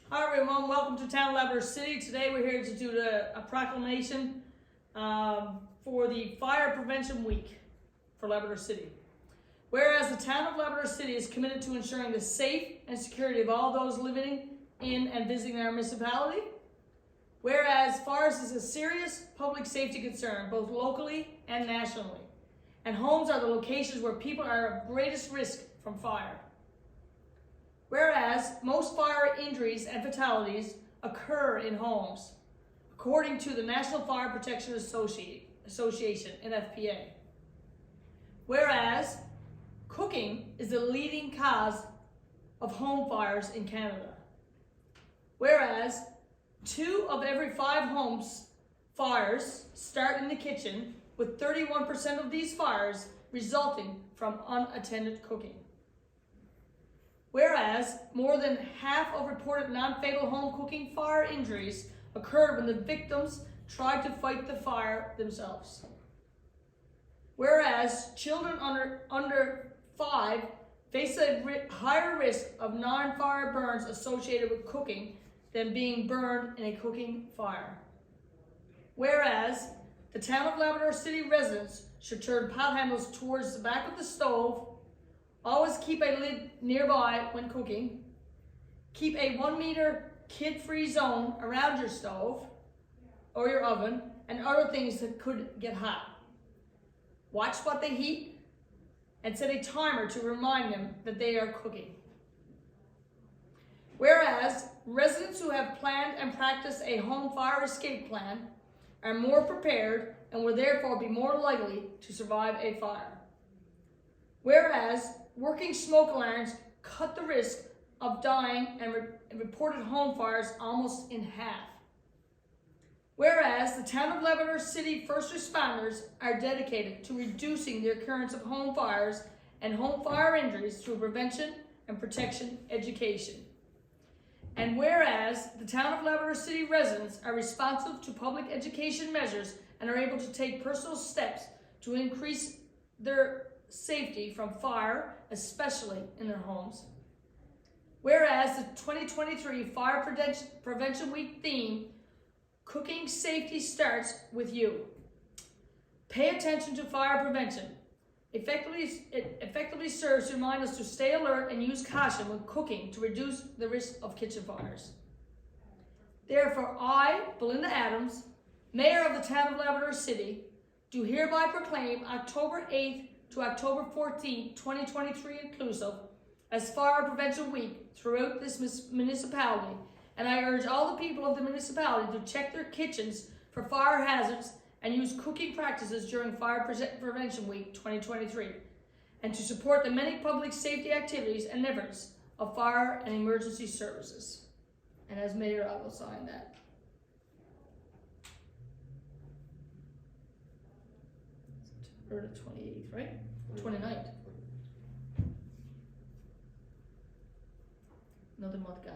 Hi everyone, welcome to Town of Labrador City. Today we're here to do a proclamation for the Fire Prevention Week for Labrador City. Whereas the Town of Labrador City is committed to ensuring the safe and security of all those living in and visiting our municipality. Whereas fires is a serious public safety concern, both locally and nationally. And homes are the locations where people are at greatest risk from fire. Whereas most fire injuries and fatalities occur in homes, according to the National Fire Protection Association, NFPA. Whereas cooking is the leading cause of home fires in Canada. Whereas 2 of every 5 homes fires start in the kitchen, with 31% of these fires resulting from unattended cooking. Whereas more than half of reported non-fatal home cooking fire injuries occurred when the victims tried to fight the fire themselves. Whereas children under 5 face a higher risk of non-fire burns associated with cooking than being burned in a cooking fire. Whereas the Town of Labrador City residents should turn pot handles towards the back of the stove, always keep a lid nearby when cooking, keep a 1 meter kid-free zone around your stove or your oven and other things that could get hot. Watch what they heat and set a timer to remind them that they are cooking. Whereas residents who have planned and practiced a home fire escape plan are more prepared and will therefore be more likely to survive a fire. Whereas working smoke alarms cut the risk of dying and reported home fires almost in half. Whereas the Town of Labrador City first responders are dedicated to reducing the occurrence of home fires and home fire injuries through prevention and protection education. And whereas the Town of Labrador City residents are responsive to public education measures and are able to take personal steps to increase their safety from fire, especially in their homes. Whereas the 2023 Fire Prevention Week theme, Cooking Safety Starts With You. Pay attention to fire prevention. It effectively serves to remind us to stay alert and use caution when cooking to reduce the risk of kitchen fires. Therefore, I, Belinda Adams, Mayor of the Town of Labrador City, do hereby proclaim October 8th to October 14th, 2023 inclusive, as Fire Prevention Week throughout this municipality, and I urge all the people of the municipality to check their kitchens for fire hazards and use cooking practices during Fire Prevention Week 2023, and to support the many public safety activities and efforts of fire and emergency services. And as Mayor, I will sign that. Or the 28th, right? 29th. Another month gone.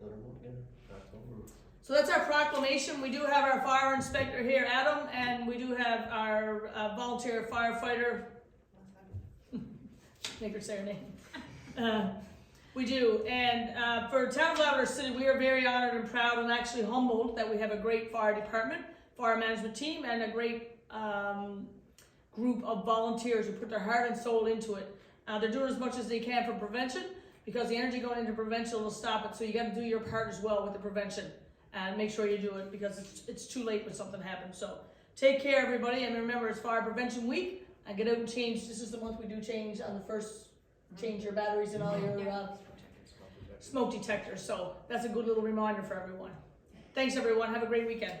Another one again? October. So that's our proclamation. We do have our fire inspector here, Adam, and we do have our volunteer firefighter. Make her say her name. We do. And for Town of Labrador City, we are very honored and proud and actually humbled that we have a great fire department, fire management team, and a great group of volunteers who put their heart and soul into it. They're doing as much as they can for prevention, because the energy going into prevention will stop it. So you got to do your part as well with the prevention and make sure you do it, because it's too late when something happens. So take care, everybody, and remember, it's Fire Prevention Week. And get out and change. This is the month we do change on the first. Change your batteries and all your smoke detectors. So that's a good little reminder for everyone. Thanks, everyone. Have a great weekend.